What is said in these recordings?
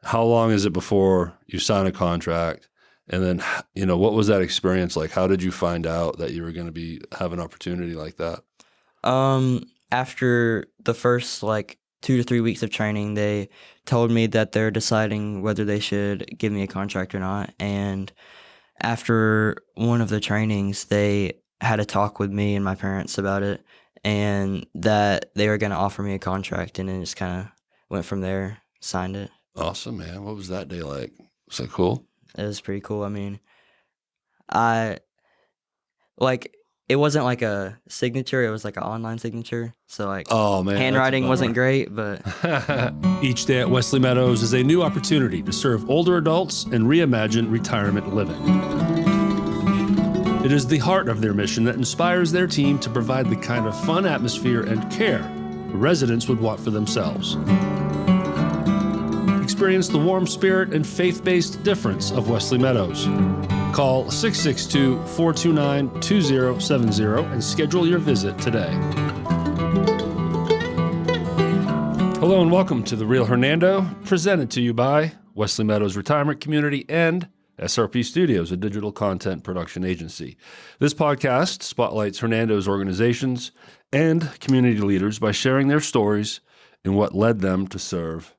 how long is it before you sign a contract? And then, what was that experience like? How did you find out that you were going to have an opportunity like that? After the first 2 to 3 weeks of training, they told me that they're deciding whether they should give me a contract or not. And after one of the trainings, they had a talk with me and my parents about it, and that they were going to offer me a contract, and it just kind of went from there, signed it. Awesome, man. What was that day like? Was that cool? It was pretty cool. I mean, it wasn't like a signature, it was like an online signature. So oh man, handwriting wasn't great, but each day at Wesley Meadows is a new opportunity to serve older adults and reimagine retirement living. It is the heart of their mission that inspires their team to provide the kind of fun atmosphere and care residents would want for themselves. Experience the warm spirit and faith-based difference of Wesley Meadows. Call 662-429-2070 and schedule your visit today. Hello and welcome to The Real Hernando, presented to you by Wesley Meadows Retirement Community and SRP Studios, a digital content production agency. This podcast spotlights Hernando's organizations and community leaders by sharing their stories and what led them to serve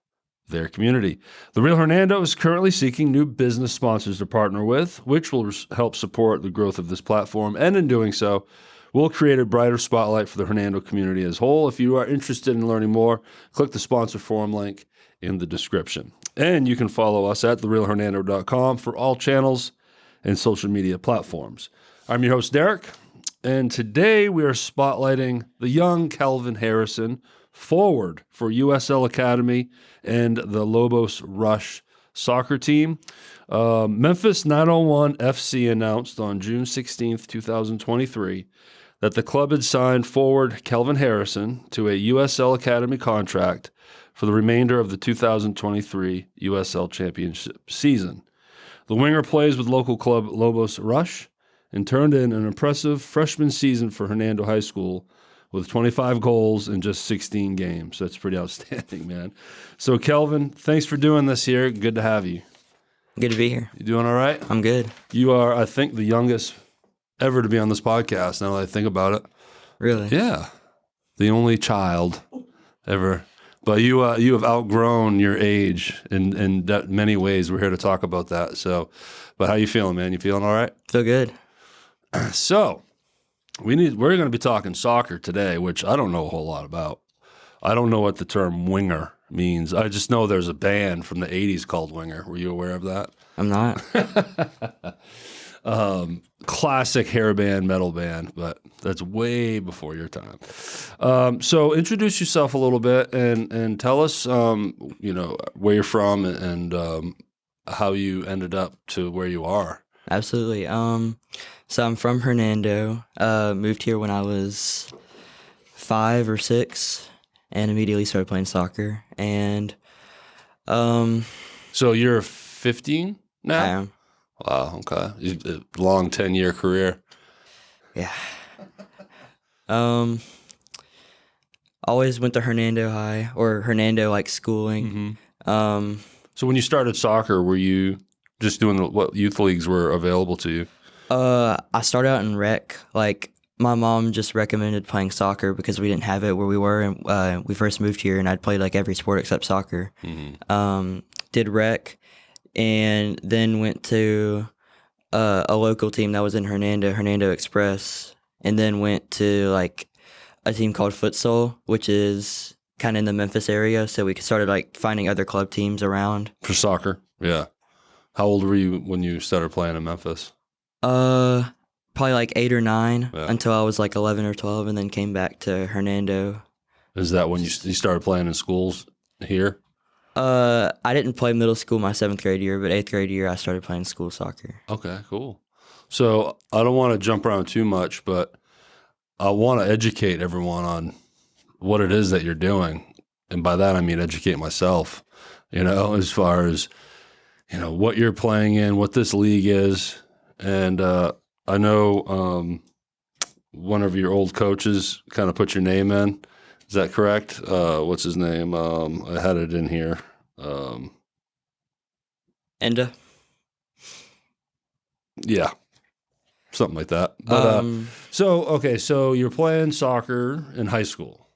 their community. The Real Hernando is currently seeking new business sponsors to partner with, which will help support the growth of this platform, and in doing so, we'll create a brighter spotlight for the Hernando community as a whole. If you are interested in learning more, click the sponsor forum link in the description. And you can follow us at therealhernando.com for all channels and social media platforms. I'm your host, Derek, and today we are spotlighting the young Kelvin Harrison, forward for USL Academy and the Lobos Rush soccer team. Memphis 901 FC announced on June 16th, 2023, that the club had signed forward Kelvin Harrison to a USL Academy contract for the remainder of the 2023 USL Championship season. The winger plays with local club Lobos Rush and turned in an impressive freshman season for Hernando High School with 25 goals in just 16 games. That's pretty outstanding, man. So, Kelvin, thanks for doing this here. Good to have you. Good to be here. You doing all right? I'm good. You are, I think, the youngest ever to be on this podcast, now that I think about it. Really? Yeah. The only child ever. But you have outgrown your age in many ways. We're here to talk about that. So, but how you feeling, man? You feeling all right? Feel good. So, we're going to be talking soccer today, which I don't know a whole lot about. I don't know what the term winger means. I just know there's a band from the 80s called Winger. Were you aware of that? I'm not. Classic hair band, metal band, but that's way before your time. So introduce yourself a little bit and tell us, where you're from and how you ended up to where you are. Absolutely. So I'm from Hernando. Moved here when I was 5 or 6, and immediately started playing soccer. And so you're 15 now? I am. Wow. Okay. Long 10-year career. Yeah. Always went to Hernando High, or Hernando schooling. Mm-hmm. So when you started soccer, were you just doing what youth leagues were available to you? I started out in rec. My mom just recommended playing soccer because we didn't have it where we were, and we first moved here, and I'd played every sport except soccer. Mm-hmm. Did rec, and then went to a local team that was in Hernando Express, and then went to a team called Futsal, which is kind of in the Memphis area. So we started finding other club teams around for soccer. Yeah. How old were you when you started playing in Memphis? Probably 8 or 9 until I was 11 or 12, and then came back to Hernando. Is that when you started playing in schools here? I didn't play middle school my 7th grade year, but 8th grade year I started playing school soccer. Okay, cool. So I don't want to jump around too much, but I want to educate everyone on what it is that you're doing. And by that, I mean educate myself, as far as, what you're playing in, what this league is. And I know one of your old coaches kind of put your name in. Is that correct? What's his name? I had it in here. And Yeah, something like that. But so you're playing soccer in high school.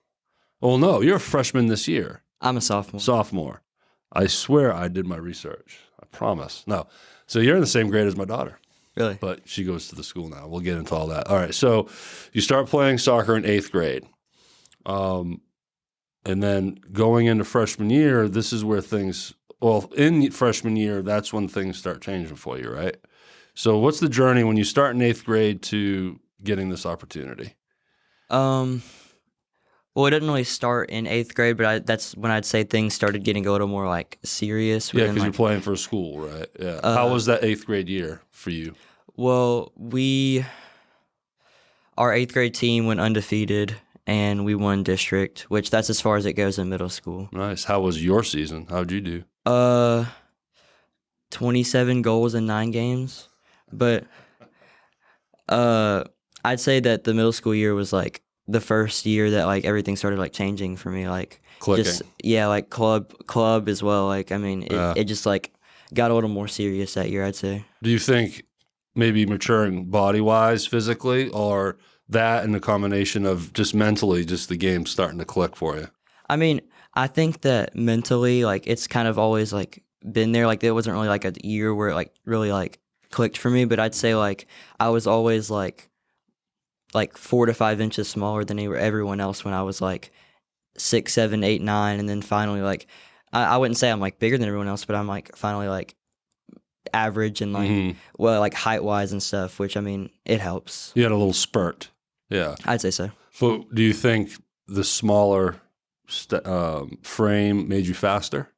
Well, no, you're a freshman this year. I'm a sophomore. Sophomore. I swear I did my research. I promise. No. So you're in the same grade as my daughter, Really? but she goes to the school now. We'll get into all that. All right. So you start playing soccer in 8th grade. And then going into freshman year, this is where in freshman year, that's when things start changing for you, right? So what's the journey when you start in 8th grade to getting this opportunity? Well, it didn't really start in 8th grade, but that's when I'd say things started getting a little more like serious. Yeah, because you're playing for a school, right? Yeah. How was that 8th grade year for you? Well, our 8th grade team went undefeated, and we won district, which that's as far as it goes in middle school. Nice. How was your season? How'd you do? 27 goals in 9 games, but I'd say that the middle school year was like the first year that like everything started like changing for me, like Clicking. like club as well. Like I mean, it just like got a little more serious that year, I'd say. Do you think maybe maturing body wise, physically, or that and the combination of just mentally, just the game starting to click for you? I mean, I think that mentally, like it's kind of always like been there. Like there wasn't really like a year where it like really like clicked for me, but I'd say like I was always like 4 to 5 inches smaller than everyone else when I was like 6, 7, 8, 9, and then finally like I wouldn't say I'm like bigger than everyone else, but I'm like finally like average and like well like height wise and stuff, which I mean it helps. You had a little spurt. Yeah, I'd say so. But do you think the smaller frame made you faster?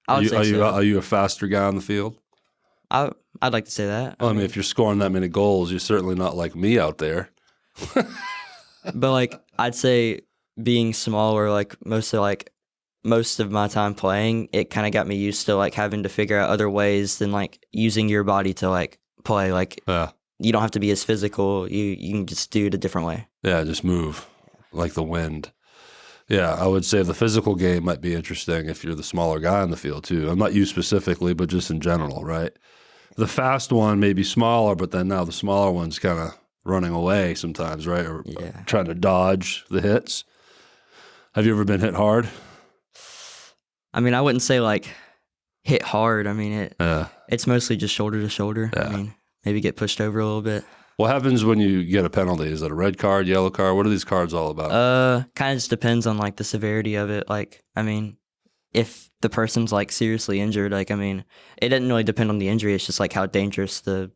I'd say so. Are you a faster guy on the field? I'd like to say that. Well, I mean, if you're scoring that many goals, you're certainly not like me out there. But like I'd say being smaller, like most of my time playing, it kind of got me used to like having to figure out other ways than like using your body to like play. Like you don't have to be as physical. You can just do it a different way. Yeah, just move like the wind. Yeah, I would say the physical game might be interesting if you're the smaller guy on the field too. I'm not you specifically, but just in general, right? The fast one may be smaller, but then now the smaller one's kind of running away sometimes, right? Or trying to dodge the hits. Have you ever been hit hard? I mean, I wouldn't say like hit hard. I mean, it's mostly just shoulder to shoulder. Yeah. I mean, maybe get pushed over a little bit. What happens when you get a penalty? Is it a red card, yellow card? What are these cards all about? Kind of just depends on like the severity of it. Like, I mean, if the person's like seriously injured, like, I mean, it doesn't really depend on the injury. It's just like how dangerous the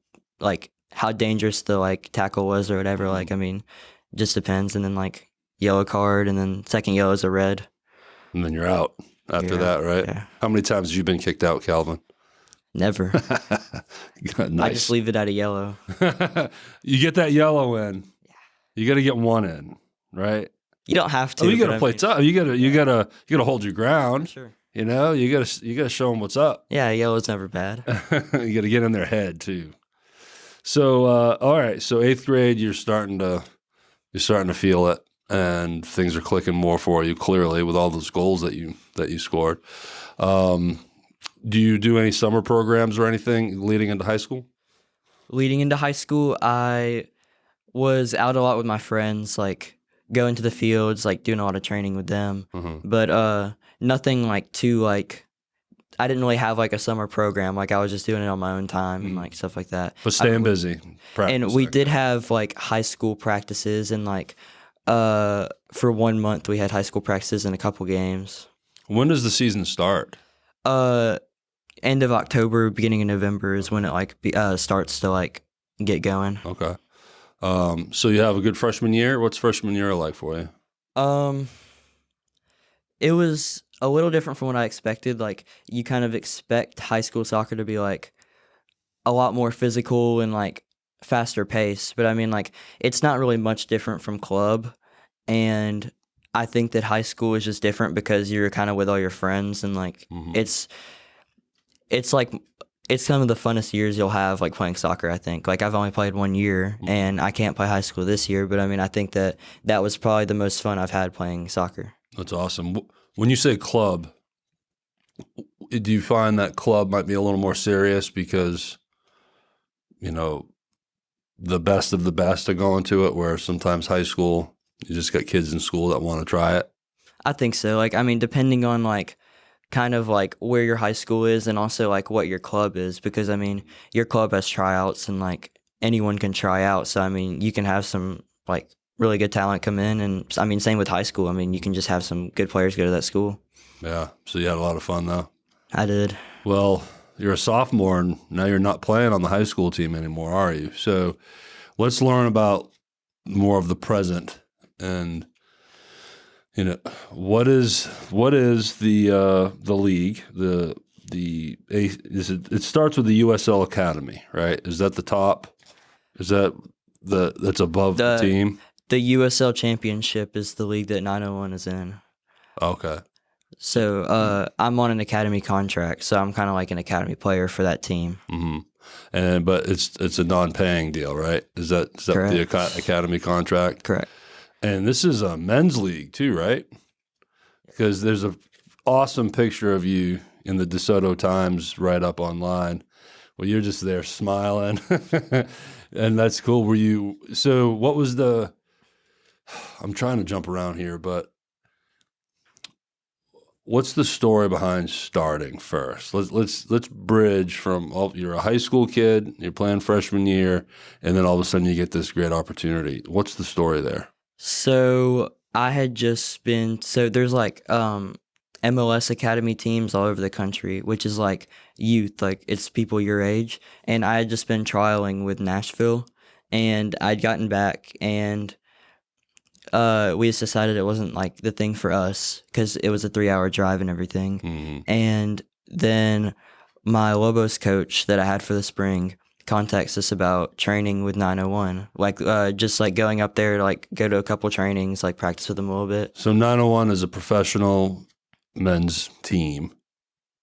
tackle was or whatever. Like, I mean, just depends. And then like yellow card, and then second yellow is a red. And then you're out after that, right? Yeah. How many times have you been kicked out, Calvin? Never. Nice. I just leave it at a yellow. You get that yellow in. Yeah. You got to get one in, right? You don't have to. Oh, you got to play tough. You got to hold your ground. Sure. You know, you got to show them what's up. Yeah, yellow's never bad. You got to get in their head too. So, all right. So 8th grade, you're starting to feel it, and things are clicking more for you clearly with all those goals that you scored. Do you do any summer programs or anything leading into high school? Leading into high school, I was out a lot with my friends, like going to the fields, like doing a lot of training with them. Mm-hmm. But nothing like too like. I didn't really have like a summer program. Like I was just doing it on my own time and like stuff like that. But staying busy. And we did have like high school practices, and like for 1 month we had high school practices and a couple games. When does the season start? End of October, beginning of November is when it like starts to like get going. Okay. So you have a good freshman year. What's freshman year like for you? It was a little different from what I expected. Like you kind of expect high school soccer to be like a lot more physical and like faster pace, but I mean like it's not really much different from club. And I think that high school is just different because you're kind of with all your friends, and like it's like it's some of the funnest years you'll have like playing soccer. I think like I've only played 1 year and I can't play high school this year, but I mean I think that was probably the most fun I've had playing soccer. That's awesome. When you say club, do you find that club might be a little more serious because, you know, the best of the best are going to it, where sometimes high school, you just got kids in school that want to try it? I think so. Like, I mean, depending on like kind of like where your high school is and also like what your club is, because I mean, your club has tryouts and like anyone can try out. So I mean, you can have some like really good talent come in, and I mean, same with high school. I mean, you can just have some good players go to that school. Yeah. So you had a lot of fun though. I did. Well, you're a sophomore and now you're not playing on the high school team anymore, are you? So let's learn about more of the present and, you know, what is the league? It starts with the USL Academy, right? Is that the top? Is that that's above the team? The USL Championship is the league that 901 is in. Okay. So I'm on an academy contract, so I'm kind of like an academy player for that team. Mm-hmm. But it's a non-paying deal, right? Is that the academy contract? Correct. And this is a men's league too, right? Because there's a awesome picture of you in the DeSoto Times right up online. Well, you're just there smiling, and that's cool. So what was I'm trying to jump around here, but what's the story behind starting first? Let's bridge from you're a high school kid, you're playing freshman year, and then all of a sudden you get this great opportunity. What's the story there? So I had just been there's like MLS academy teams all over the country, which is like youth, like it's people your age, and I had just been trialing with Nashville, and I'd gotten back and we just decided it wasn't like the thing for us because it was a 3-hour drive and everything. Mm-hmm. And then my Lobos coach that I had for the spring contacts us about training with 901, like just like going up there to like go to a couple trainings, like practice with them a little bit. So 901 is a professional men's team.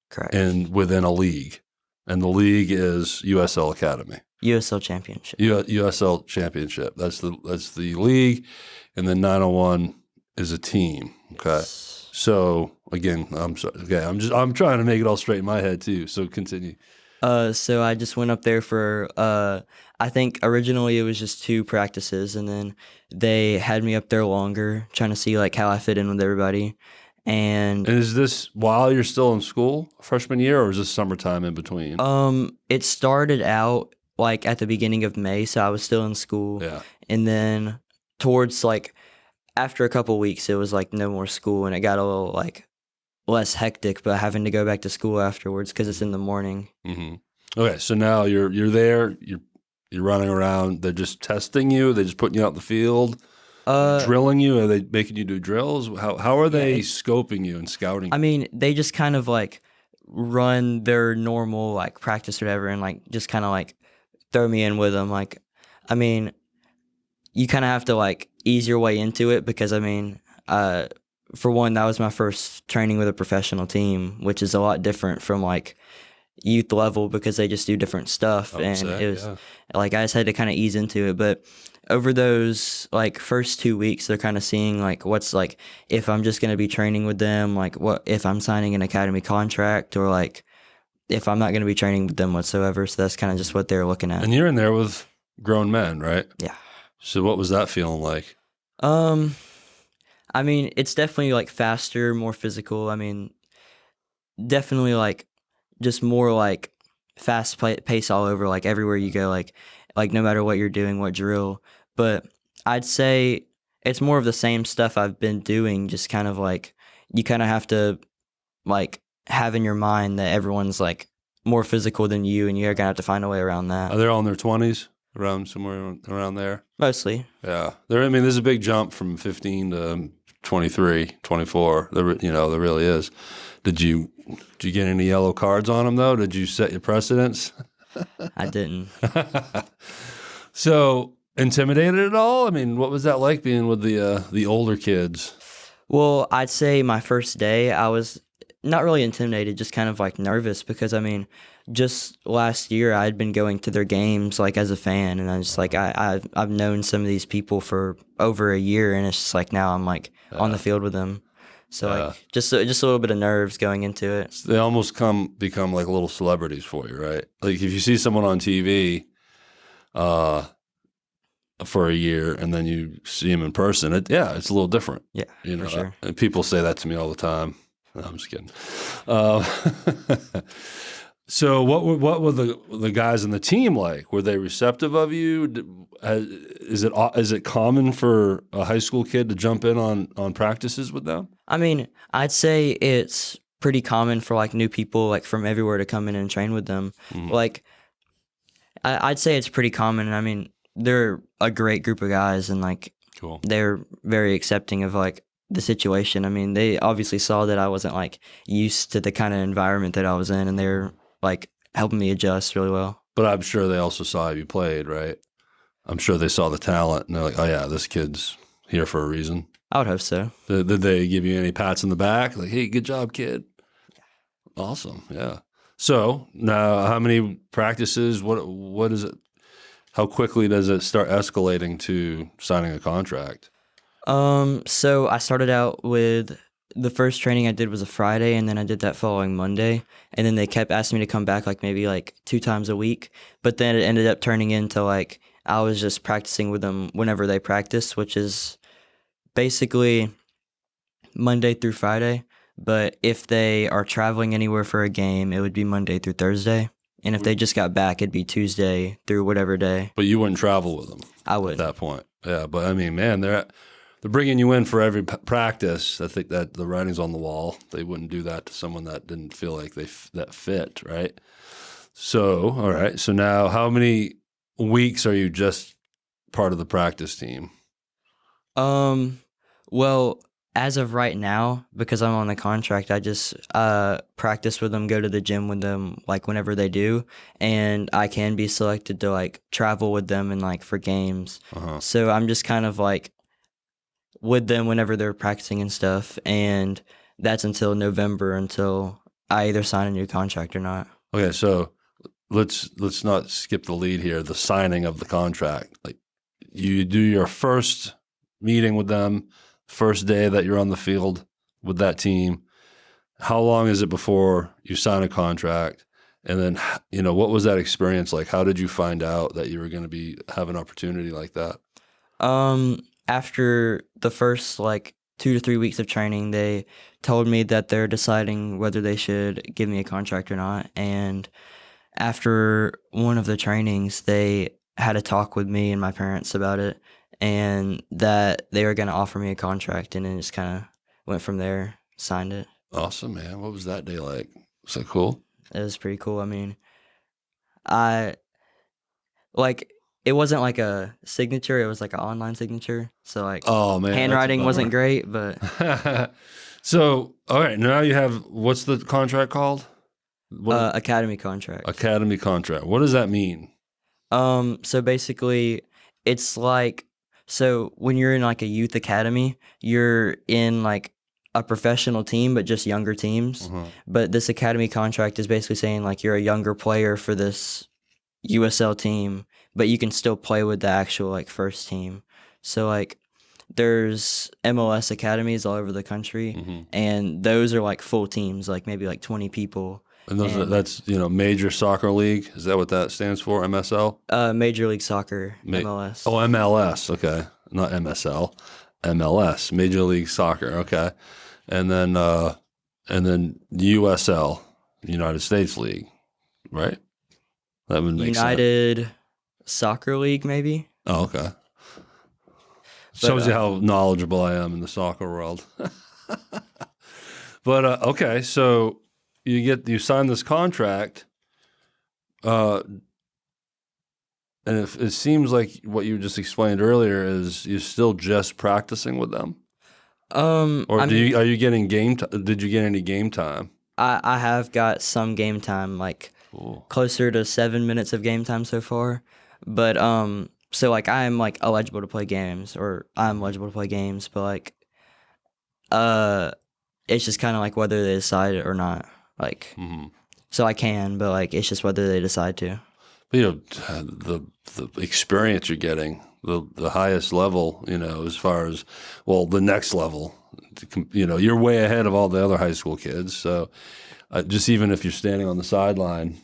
Correct. And within a league. And the league is USL Academy. USL Championship. USL Championship. That's the league, and then 901 is a team. Okay. So again, I'm sorry. Okay, I'm trying to make it all straight in my head too. So continue. So I just went up there for I think originally it was just 2 practices, and then they had me up there longer, trying to see like how I fit in with everybody. And is this while you're still in school, freshman year, or is this summertime in between? It started out like at the beginning of May, so I was still in school. Yeah. And then towards like after a couple weeks, it was like no more school, and it got a little like less hectic, but having to go back to school afterwards because it's in the morning. Mm-hmm. Okay, so now you're there, you're running around. They're just testing you. They're just putting you out in the field. Drilling you? Are they making you do drills? How are they scoping you and scouting you? I mean, they just kind of like run their normal like practice or whatever, and like just kind of like throw me in with them. Like, I mean, you kind of have to like ease your way into it because I mean, for one, that was my first training with a professional team, which is a lot different from like youth level because they just do different stuff, it was like I just had to kind of ease into it, but. Over those like first 2 weeks, they're kind of seeing like what's like if I'm just gonna be training with them, like what if I'm signing an academy contract, or like if I'm not gonna be training with them whatsoever. So that's kind of just what they're looking at. And you're in there with grown men, right? Yeah. So what was that feeling like? I mean, it's definitely like faster, more physical. I mean, definitely like just more like fast pace all over, like everywhere you go, like no matter what you're doing, what drill. But I'd say it's more of the same stuff I've been doing, just kind of like you kind of have to like have in your mind that everyone's like more physical than you, and you're going to have to find a way around that. Are they all in their 20s, around somewhere around there? Mostly. Yeah. There's a big jump from 15 to 23, 24. There really is. Did you get any yellow cards on them, though? Did you set your precedents? I didn't. So intimidated at all? I mean, what was that like being with the older kids? Well, I'd say my first day, I was not really intimidated, just kind of like nervous because I mean, just last year I had been going to their games like as a fan, and I just like I've known some of these people for over a year, and it's just like now I'm like on the field with them. So like just a little bit of nerves going into it. They almost become like little celebrities for you, right? Like if you see someone on TV for a year and then you see him in person, it's a little different. Yeah, you know. for sure. And people say that to me all the time. No, I'm just kidding. Uh, so what were the guys in the team like? Were they receptive of you? Is it common for a high school kid to jump in on practices with them? I mean, I'd say it's pretty common for like new people like from everywhere to come in and train with them. Like I'd say it's pretty common. I mean, they're a great group of guys and like Cool. they're very accepting of like the situation. I mean, they obviously saw that I wasn't like used to the kind of environment that I was in, and they're like helping me adjust really well. But I'm sure they also saw how you played, right? I'm sure they saw the talent and they're like, oh yeah, this kid's here for a reason. I would hope so. Did they give you any pats in the back? Like, hey, good job, kid. Awesome. Yeah. So now how many practices, what is it? How quickly does it start escalating to signing a contract? So I started out with the first training I did was a Friday, and then I did that following Monday, and then they kept asking me to come back like maybe like 2 times a week, but then it ended up turning into like I was just practicing with them whenever they practice, which is basically Monday through Friday, but if they are traveling anywhere for a game, it would be Monday through Thursday, and if they just got back, it'd be Tuesday through whatever day. But you wouldn't travel with them I would. at that point. Yeah, but I mean, man, they're bringing you in for every practice. I think that the writing's on the wall. They wouldn't do that to someone that didn't feel like that fit, right? So, all right. So now how many weeks are you just part of the practice team? Well, as of right now, because I'm on the contract, I just practice with them, go to the gym with them, like whenever they do, and I can be selected to like travel with them and like for games. So I'm just kind of like with them whenever they're practicing and stuff, and that's until November, until I either sign a new contract or not. Okay, so let's not skip the lead here. The signing of the contract, like you do your first meeting with them, first day that you're on the field with that team. How long is it before you sign a contract? And then, what was that experience like? How did you find out that you were going to have an opportunity like that? After the first like 2 to 3 weeks of training, they told me that they're deciding whether they should give me a contract or not. And after one of the trainings, they had a talk with me and my parents about it, and that they were going to offer me a contract, and then just kind of went from there, signed it. Awesome, man. What was that day like? Was that cool? It was pretty cool. I mean, it wasn't like a signature, it was like an online signature. So like, oh man, handwriting wasn't great, but so all right, now you have, what's the contract called? academy contract. Academy contract. What does that mean? So basically it's like, so when you're in like a youth academy, you're in like a professional team, but just younger teams. But this academy contract is basically saying like you're a younger player for this USL team, but you can still play with the actual like first team. So like there's MLS academies all over the country, and those are like full teams, like maybe like 20 people. And that's Major Soccer League. Is that what that stands for? MSL? Major League Soccer, MLS. Oh, MLS. Okay, not MSL. MLS, Major League Soccer. Okay, and then USL, United States League, right? That would make United sense. Soccer League, maybe. Oh, okay. Shows you how knowledgeable I am in the soccer world. But okay, so you sign this contract, and it seems like what you just explained earlier is you're still just practicing with them. Or are you getting game time? Did you get any game time? I have got some game time, like closer to 7 minutes of game time so far. But so like I'm like eligible to play games, but like it's just kind of like whether they decide it or not. Like so I can, but like it's just whether they decide to. But the experience you're getting, the highest level, as far as, well, the next level You know, you're way ahead of all the other high school kids. So just even if you're standing on the sideline,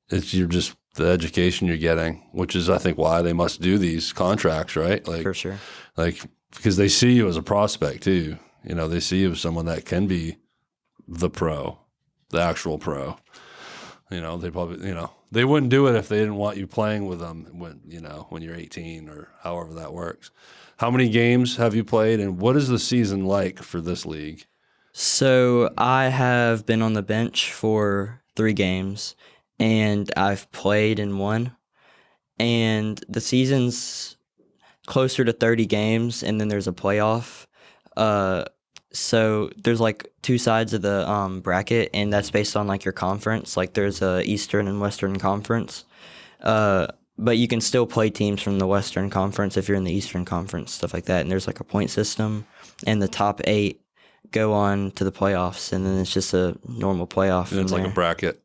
you're just the education you're getting, which is, I think, why they must do these contracts, right? Like, For sure. Like, because they see you as a prospect too. You know, they see you as someone that can be the pro, the actual pro. You know, they probably, you know, they wouldn't do it if they didn't want you playing with them when, you know, when you're 18 or however that works. How many games have you played, and what is the season like for this league? So I have been on the bench for 3 games, and I've played in 1. And the season's closer to 30 games, and then there's a playoff. So there's like 2 sides of the bracket, and that's based on like your conference. Like there's a Eastern and Western Conference. But you can still play teams from the Western Conference if you're in the Eastern Conference, stuff like that. And there's like a point system, and the top 8 go on to the playoffs, and then it's just a normal playoff. And it's from like there. a bracket.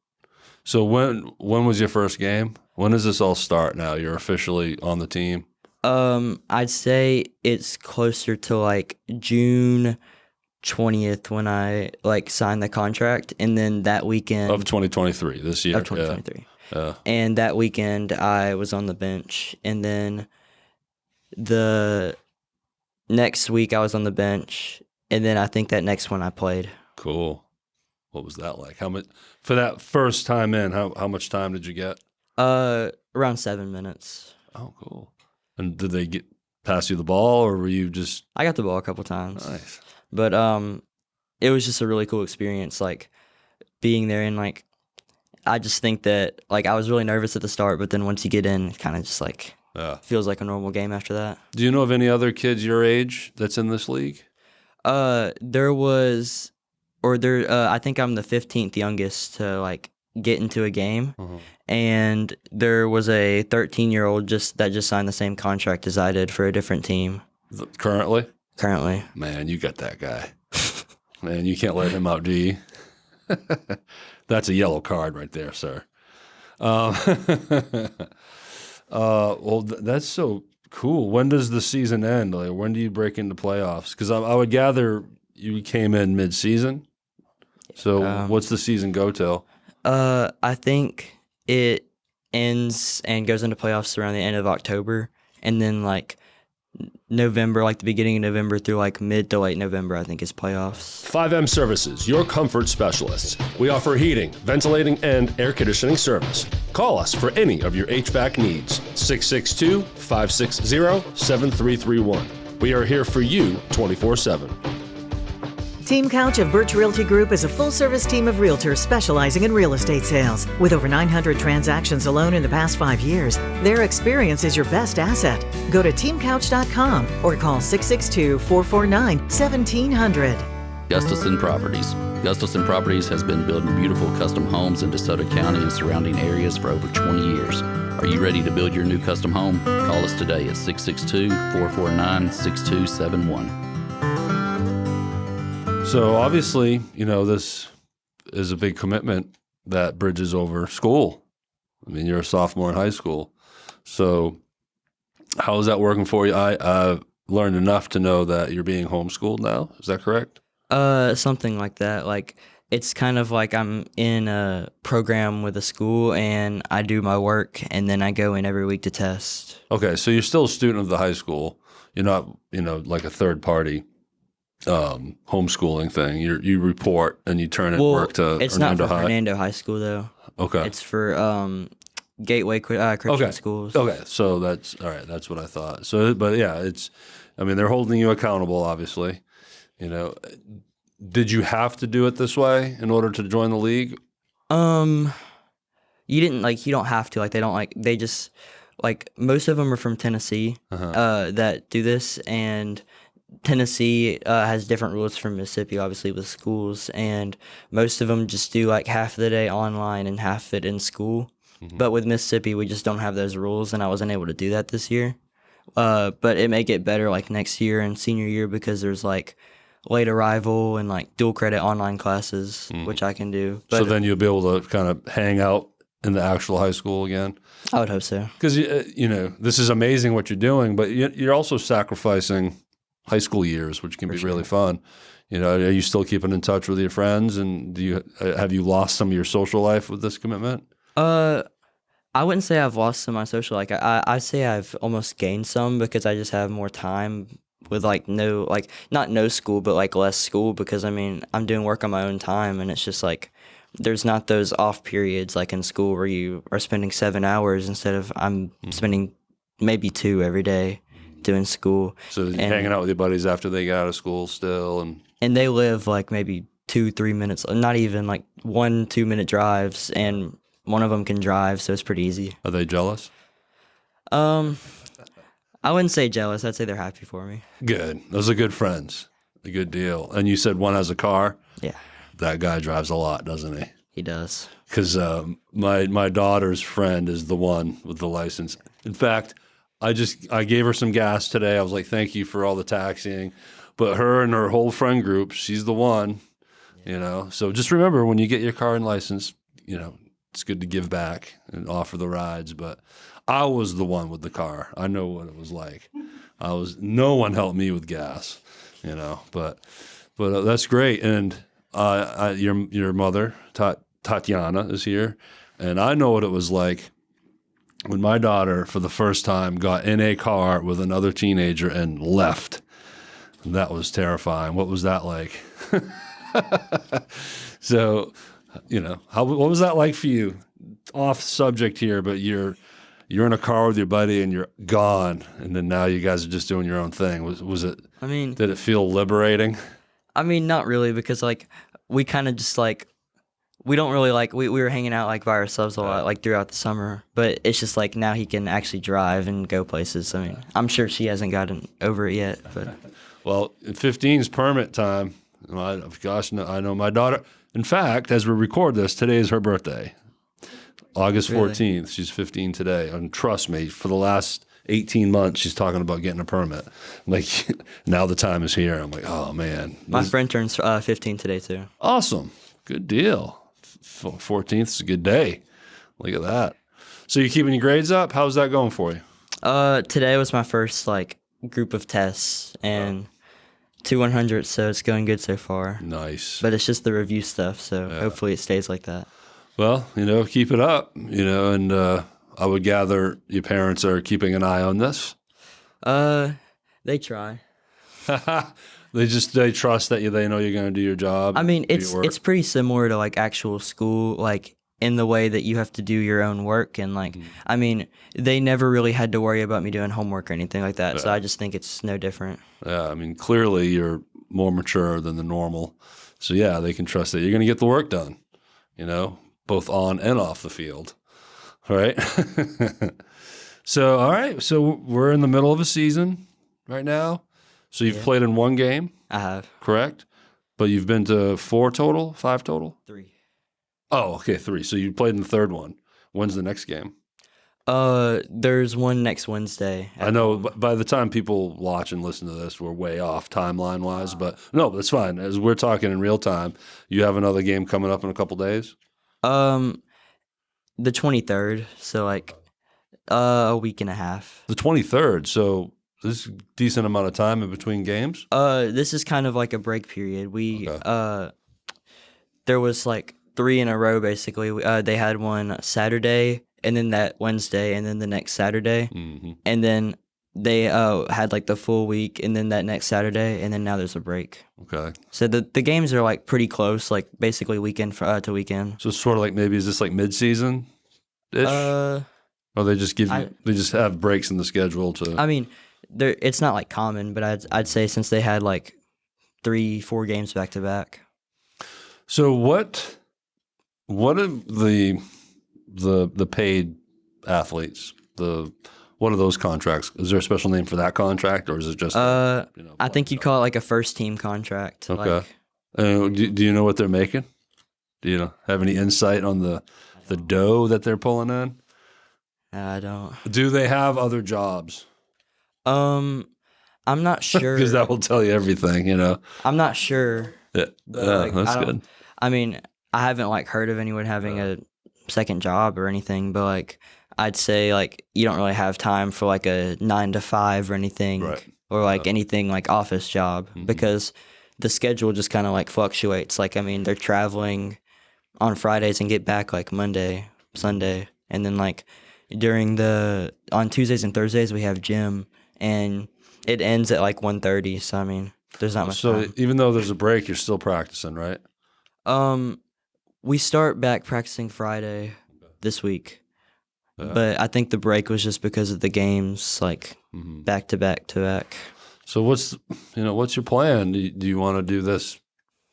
So when was your first game? When does this all start now? You're officially on the team? I'd say it's closer to like June 20th when I like signed the contract, and then that weekend Of 2023, this year. of 2023. Yeah. And that weekend I was on the bench, and then the next week I was on the bench, and then I think that next one I played. Cool. What was that like? How much for that first time in? How much time did you get? Around 7 minutes. Oh, cool. And did they pass you the ball, or were you just I got the ball a couple times. nice? But it was just a really cool experience, like being there, and like I just think that like I was really nervous at the start, but then once you get in, it kind of just like feels like a normal game after that. Do you know of any other kids your age that's in this league? There was, I think I'm the 15th youngest to like get into a game, and there was a 13-year-old that just signed the same contract as I did for a different team. Currently? Currently. Man, you got that guy. Man, you can't let him out, do you? That's a yellow card right there, sir. Well, that's so cool. When does the season end? Like, when do you break into playoffs? Because I would gather you came in mid-season. So what's the season go till? I think it ends and goes into playoffs around the end of October, and then like November, like the beginning of November through like mid to late November, I think is playoffs. 5M Services, your comfort specialists. We offer heating, ventilating, and air conditioning service. Call us for any of your HVAC needs. 662-560-7331. We are here for you 24/7. Team Couch of Birch Realty Group is a full-service team of realtors specializing in real estate sales. With over 900 transactions alone in the past 5 years, their experience is your best asset. Go to teamcouch.com or call 662-449-1700. Gustafson Properties. Gustafson Properties has been building beautiful custom homes in DeSoto County and surrounding areas for over 20 years. Are you ready to build your new custom home? Call us today at 662-449-6271. So obviously, you know, this is a big commitment that bridges over school. I mean, you're a sophomore in high school. So how is that working for you? I've learned enough to know that you're being homeschooled now. Is that correct? Something like that. Like it's kind of like I'm in a program with a school, and I do my work, and then I go in every week to test. Okay, so you're still a student of the high school. You're not, you know, like a third party homeschooling thing. You report and you turn in work to it's not Hernando for High. Hernando High School though. Okay. It's for Gateway Christian schools. Okay, so that's all right. That's what I thought. So, but yeah, I mean, they're holding you accountable, obviously. You know, did you have to do it this way in order to join the league? You don't have to. Like they just like most of them are from Tennessee that do this, and Tennessee has different rules from Mississippi, obviously, with schools, and most of them just do like half of the day online and half it in school. But with Mississippi, we just don't have those rules, and I wasn't able to do that this year. But it may get better like next year and senior year, because there's like late arrival and like dual credit online classes, which I can do. But So then you'll be able to kind of hang out in the actual high school again? I would hope so. Because, you know, this is amazing what you're doing, but you're also sacrificing high school years, which can For be sure. really fun. You know, are you still keeping in touch with your friends? And have you lost some of your social life with this commitment? I wouldn't say I've lost some of my social. Like I say I've almost gained some because I just have more time with like not no school, but like less school because I mean I'm doing work on my own time and it's just like there's not those off periods like in school where you are spending 7 hours instead of I'm spending maybe 2 every day doing school. So you're hanging out with your buddies after they get out of school still, And they live like maybe 2-3 minutes, not even like 1-2 minute drives, and one of them can drive, so it's pretty easy. are they jealous? I wouldn't say jealous. I'd say they're happy for me. Good. Those are good friends. A good deal. And you said one has a car. Yeah, That guy drives a lot, doesn't he? he does. Because my daughter's friend is the one with the license. In fact, I gave her some gas today. I was like, thank you for all the taxiing. But her and her whole friend group, she's the one, you know. So just remember when you get your car and license, you know, it's good to give back and offer the rides. But I was the one with the car. I know what it was like. No one helped me with gas, you know. But that's great. And your mother, Tatiana, is here, and I know what it was like when my daughter, for the first time, got in a car with another teenager and left. That was terrifying. What was that like? So, you know, what was that like for you? Off subject here, but you're in a car with your buddy and you're gone, and then now you guys are just doing your own thing. Was it? I mean, Did it feel liberating? not really because like we kind of just like we don't really like we were hanging out like by ourselves a lot like throughout the summer, but it's just like now he can actually drive and go places. I mean, I'm sure she hasn't gotten over it yet, but Well, 15 is permit time. Gosh, no, I know my daughter. In fact, as we record this, today is her birthday. August 14th. She's 15 today. And trust me, for the last 18 months, she's talking about getting a permit. Like, now the time is here. I'm like, oh, man. my friend turns 15 today too. Awesome. Good deal. 14th is a good day. Look at that. So you keeping your grades up? How's that going for you? Today was my first like group of tests and 200, so it's going good so far. Nice. But it's just the review stuff, so hopefully it stays like that. Well, you know, keep it up, you know, and I would gather your parents are keeping an eye on this. They try. They trust that they know you're going to do your job. I mean, do your work. it's pretty similar to like actual school, like in the way that you have to do your own work and like I mean, they never really had to worry about me doing homework or anything like that. So I just think it's no different. Yeah, I mean, clearly you're more mature than the normal. So yeah, they can trust that you're going to get the work done, you know, both on and off the field. All right. So, all right. So we're in the middle of a season right now. So you've played in one game, I have correct? But you've been to 5 total? 3. Oh, okay, 3. So you played in the third one. When's the next game? There's one next Wednesday. I know by the time people watch and listen to this, we're way off timeline-wise, but no, that's fine. As we're talking in real time, you have another game coming up in a couple days? The 23rd, so like a week and a half. The 23rd, so this is a decent amount of time in between games? This is kind of like a break period. There was like 3 in a row basically. They had one Saturday, and then that Wednesday, and then the next Saturday, and then they had like the full week, and then that next Saturday, and then now there's a break. Okay. So the games are like pretty close, like basically weekend to weekend. So it's sort of like maybe is this like mid-season-ish? Or they just they just have breaks in the schedule to... I mean, it's not like common, but I'd say since they had like 3-4 games back to back. So what are the paid athletes? What are those contracts? Is there a special name for that contract, or is it just? I think you'd call it like a first team contract. Okay. Do you know what they're making? Do you have any insight on the dough that they're pulling in? I don't. Do they have other jobs? I'm not sure. Because that will tell you everything, you know. I'm not sure. Yeah, that's good. I mean, I haven't like heard of anyone having a second job or anything, but like I'd say like you don't really have time for like a 9 to 5 or anything. Right. or like anything like office job because the schedule just kind of like fluctuates. Like, I mean, they're traveling on Fridays and get back like Monday, Sunday. And then like on Tuesdays and Thursdays, we have gym and it ends at like 1:30. So, I mean, there's not much So time. even though there's a break, you're still practicing, right? We start back practicing Friday this week. But I think the break was just because of the games, like back to back to back. So what's your plan? Do you want to do this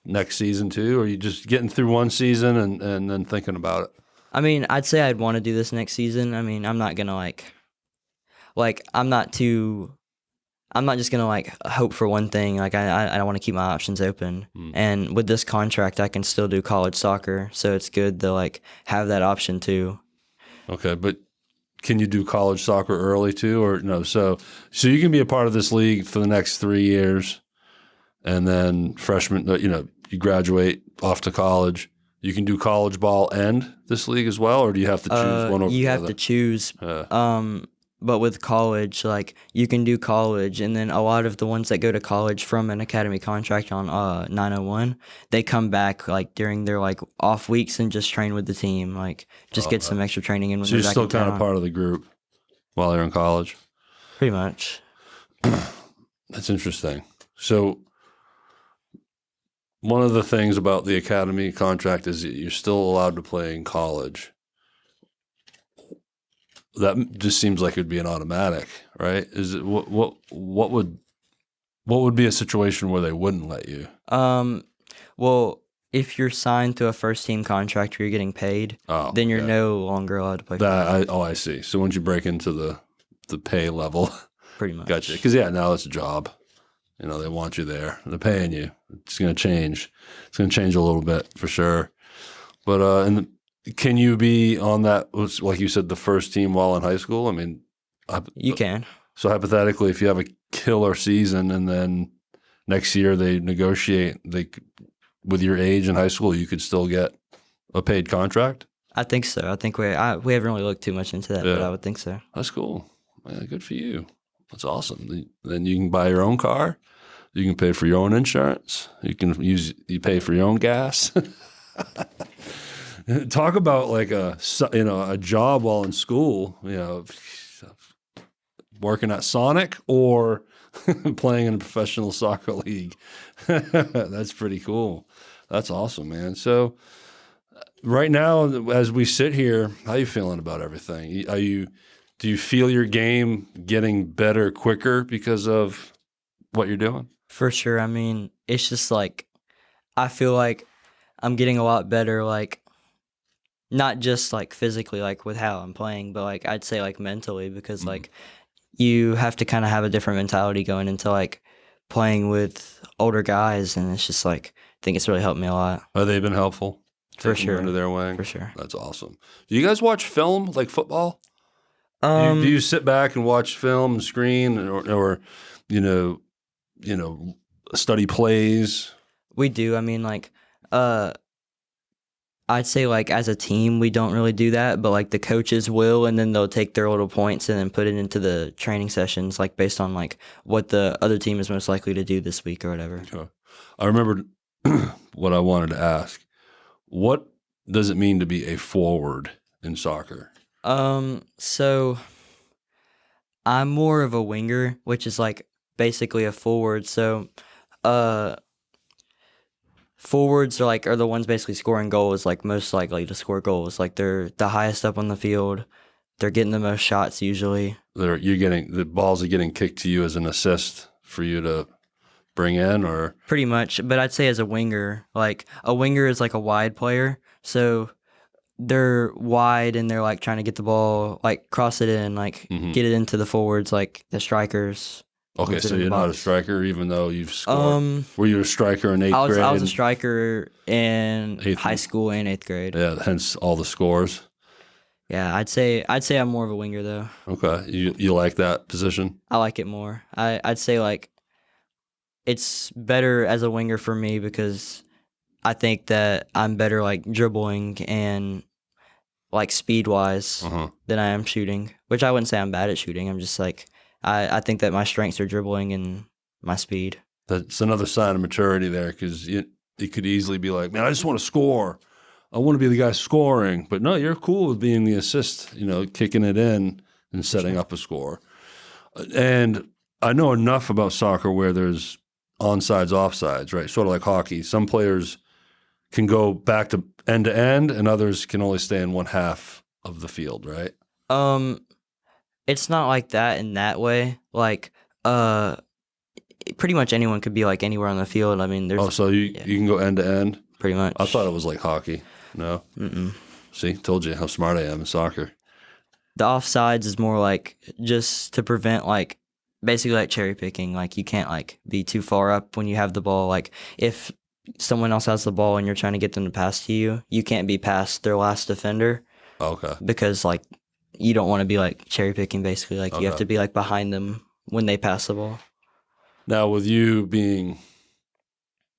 next season too, or are you just getting through one season and then thinking about it? I mean, I'd say I'd want to do this next season. I mean, I'm not gonna I'm not just gonna like hope for one thing. Like I want to keep my options open. And with this contract, I can still do college soccer, so it's good to like have that option too. Okay, but can you do college soccer early too, or no? So you can be a part of this league for the next 3 years, and then freshman, you graduate off to college. You can do college ball and this league as well, or do you have to choose one over the You have other? to choose. But with college, like you can do college, and then a lot of the ones that go to college from an academy contract on 901, they come back like during their like off weeks and just train with the team, like just get some extra training in when So they're you're back still in kind of town. part of the group while you're in college. Pretty much. That's interesting. So one of the things about the academy contract is that you're still allowed to play in college. That just seems like it'd be an automatic, right? Is it what would be a situation where they wouldn't let you? Well, if you're signed to a first team contract where you're getting paid, then you're no longer allowed to play. I see. So once you break into the pay level, Pretty much. gotcha. Because now it's a job. They want you there. They're paying you. It's going to change. It's going to change a little bit for sure. But can you be on that, like you said, the first team while in high school? I mean, You can. So hypothetically, if you have a killer season and then next year they negotiate, with your age in high school, you could still get a paid contract? I think so. I think we haven't really looked too much into that, but I would think so. That's cool. Man, good for you. That's awesome. Then you can buy your own car. You can pay for your own insurance. You pay for your own gas. Talk about like a job while in school, working at Sonic or playing in a professional soccer league. That's pretty cool. That's awesome, man. So right now, as we sit here, how are you feeling about everything? Do you feel your game getting better quicker because of what you're doing? For sure. I mean, it's just like, I feel like I'm getting a lot better, like, not just like physically, like with how I'm playing, but like I'd say like mentally, because like you have to kind of have a different mentality going into like playing with older guys, and it's just like I think it's really helped me a lot. Have they been helpful? For Taking you sure. under their wing? For sure. That's awesome. Do you guys watch film like football? Um, Do you sit back and watch film and screen, or study plays? We do. I mean, like, I'd say like as a team, we don't really do that, but like the coaches will, and then they'll take their little points and then put it into the training sessions, like based on like what the other team is most likely to do this week or whatever. Okay. I remembered what I wanted to ask. What does it mean to be a forward in soccer? So I'm more of a winger, which is like basically a forward. So, forwards are the ones basically scoring goals, like most likely to score goals. Like they're the highest up on the field. They're getting the most shots usually. The balls are getting kicked to you as an assist for you to bring in, or Pretty much. But I'd say as a winger, like a winger is like a wide player. So they're wide and they're like trying to get the ball, like cross it in, like get it into the forwards, like the strikers. okay, Moves it so in the you're not a box. striker, even though you've scored. Were you a striker in eighth grade? I was a striker in Eighth- high school and 8th grade. Yeah, hence all the scores. Yeah, I'd say I'm more of a winger though. Okay, you like that position? I like it more. I'd say like it's better as a winger for me because I think that I'm better like dribbling and like speed wise than I am shooting. Which I wouldn't say I'm bad at shooting. I'm just like I think that my strengths are dribbling and my speed. That's another sign of maturity there, because it could easily be like, man, I just want to score. I want to be the guy scoring. But no, you're cool with being the assist, kicking it in and setting up a score. And I know enough about soccer where there's onsides, offsides, right? Sort of like hockey. Some players can go back to end, and others can only stay in one half of the field, right? It's not like that in that way. Like, pretty much anyone could be like anywhere on the field. I mean, there's. Oh, so you can go end to end? Pretty much. I thought it was like hockey. No? Mm-mm. See, told you how smart I am in soccer. The offsides is more like just to prevent like basically like cherry picking. Like you can't like be too far up when you have the ball. Like if someone else has the ball and you're trying to get them to pass to you, you can't be past their last defender. Okay. Because like you don't want to be like cherry picking basically. Like you have to be like behind them when they pass the ball. Now with you being,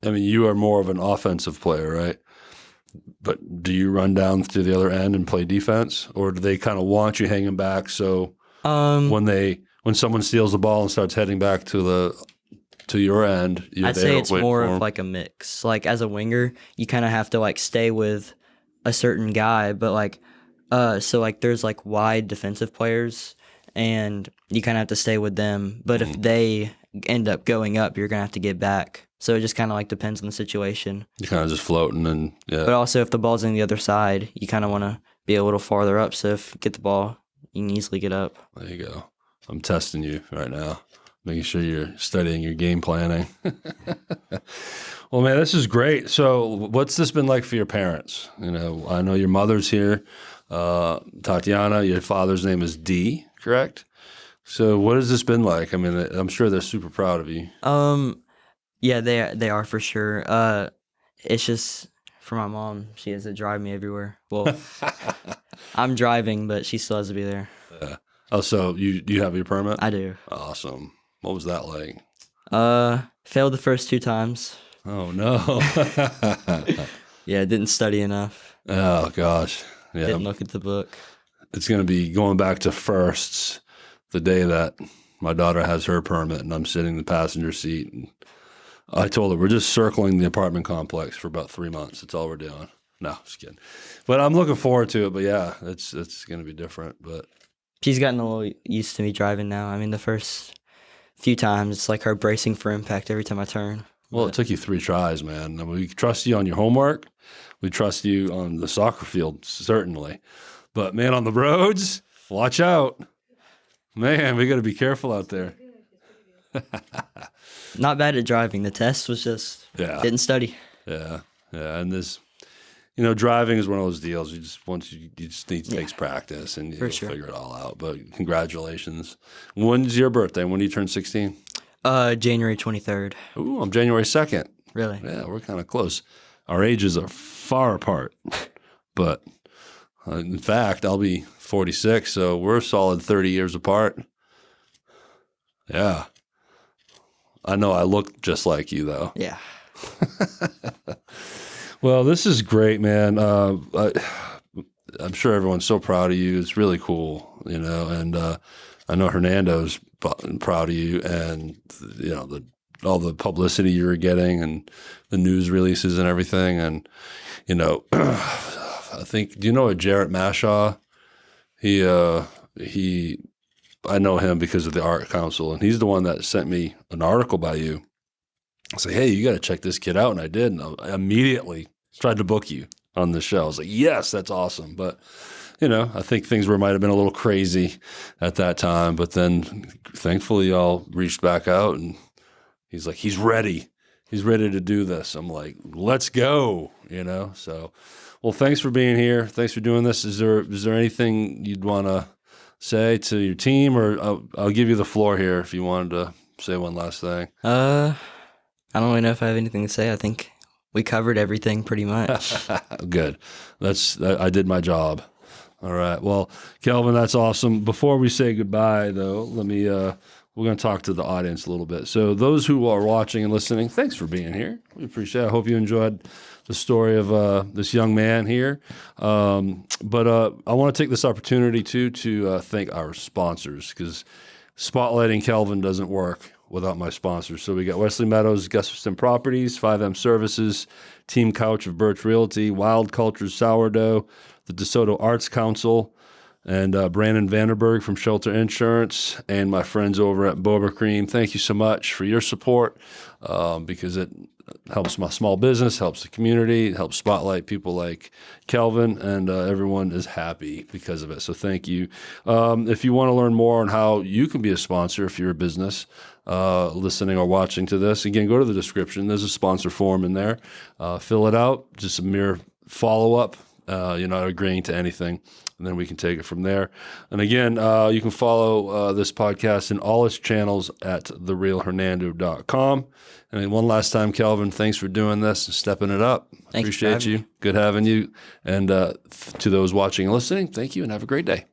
I mean, you are more of an offensive player, right? But do you run down to the other end and play defense, or do they kind of want you hanging back? So when someone steals the ball and starts heading back to your end, you're I'd there say it's waiting more for of 'em? like a mix. Like as a winger, you kind of have to like stay with a certain guy, but like so like there's like wide defensive players, and you kind of have to stay with them. But if they end up going up, you're gonna have to get back. So it just kind of like depends on the situation. You're kind of just floating, and But also, if the ball's on the other side, you kind of want to be a little farther up. So if you get the ball, you can easily get up. there you go. I'm testing you right now, making sure you're studying your game planning. Well, man, this is great. So what's this been like for your parents? I know your mother's here, Tatiana. Your father's name is D, correct? So what has this been like? I mean, I'm sure they're super proud of you. Yeah, they are for sure. It's just for my mom, she has to drive me everywhere. Well, I'm driving, but she still has to be there. Oh, so you have your permit? I do. Awesome. What was that like? Failed the first 2 times. Oh, no. Yeah, didn't study enough. Oh, gosh. Yeah. Didn't look at the book. It's going to be going back to firsts the day that my daughter has her permit and I'm sitting in the passenger seat. And I told her we're just circling the apartment complex for about 3 months. That's all we're doing. No, just kidding. But I'm looking forward to it. But yeah, it's going to be different. But She's gotten a little used to me driving now. I mean, the first few times, it's like her bracing for impact every time I turn. well, it took you 3 tries, man. I mean, we trust you on your homework. We trust you on the soccer field, certainly. But man, on the roads, watch out. Man, we got to be careful out there. Not bad at driving. The test was just didn't study. Yeah. And this, driving is one of those deals. You just need to take practice and you'll figure it all out. But congratulations. When's your birthday? When do you turn 16? January 23rd. Ooh, I'm January 2nd. Really? Yeah, we're kind of close. Our ages are far apart. But in fact, I'll be 46, so we're a solid 30 years apart. Yeah. I know I look just like you, though. Yeah. Well, this is great, man. I'm sure everyone's so proud of you. It's really cool, and I know Hernando's proud of you, and, all the publicity you were getting and the news releases and everything. And, I think, do you know Jarrett Mashaw? I know him because of the Art Council, and he's the one that sent me an article by you. I said, hey, you got to check this kid out. And I did. And I immediately tried to book you on the show. I was like, yes, that's awesome. But, I think things might have been a little crazy at that time. But then thankfully y'all reached back out and he's like, he's ready. He's ready to do this. I'm like, let's go, So, well, thanks for being here. Thanks for doing this. Is there anything you'd want to say to your team, or I'll give you the floor here if you wanted to say one last thing? I don't really know if I have anything to say. I think we covered everything pretty much. Good. I did my job. All right. Well, Kelvin, that's awesome. Before we say goodbye, though, let me. We're going to talk to the audience a little bit. So those who are watching and listening, thanks for being here. We appreciate it. I hope you enjoyed the story of this young man here. But I want to take this opportunity to thank our sponsors, because spotlighting Kelvin doesn't work without my sponsors. So we got Wesley Meadows, Gustafson Properties, 5M Services, Team Couch of Birch Realty, Wild Cultures Sourdough, the DeSoto Arts Council, and Brandon Vanderberg from Shelter Insurance, and my friends over at Boba Cream. Thank you so much for your support, because it helps my small business, helps the community, it helps spotlight people like Kelvin, and everyone is happy because of it. So thank you. If you want to learn more on how you can be a sponsor if you're a business listening or watching to this, again, go to the description. There's a sponsor form in there. Fill it out, just a mere follow-up. You're not agreeing to anything, and then we can take it from there. And again, you can follow this podcast in all its channels at therealhernando.com. And then one last time, Kelvin, thanks for doing this and stepping it up. Thanks for Appreciate having you. me. Good having you. And to those watching and listening, thank you and have a great day.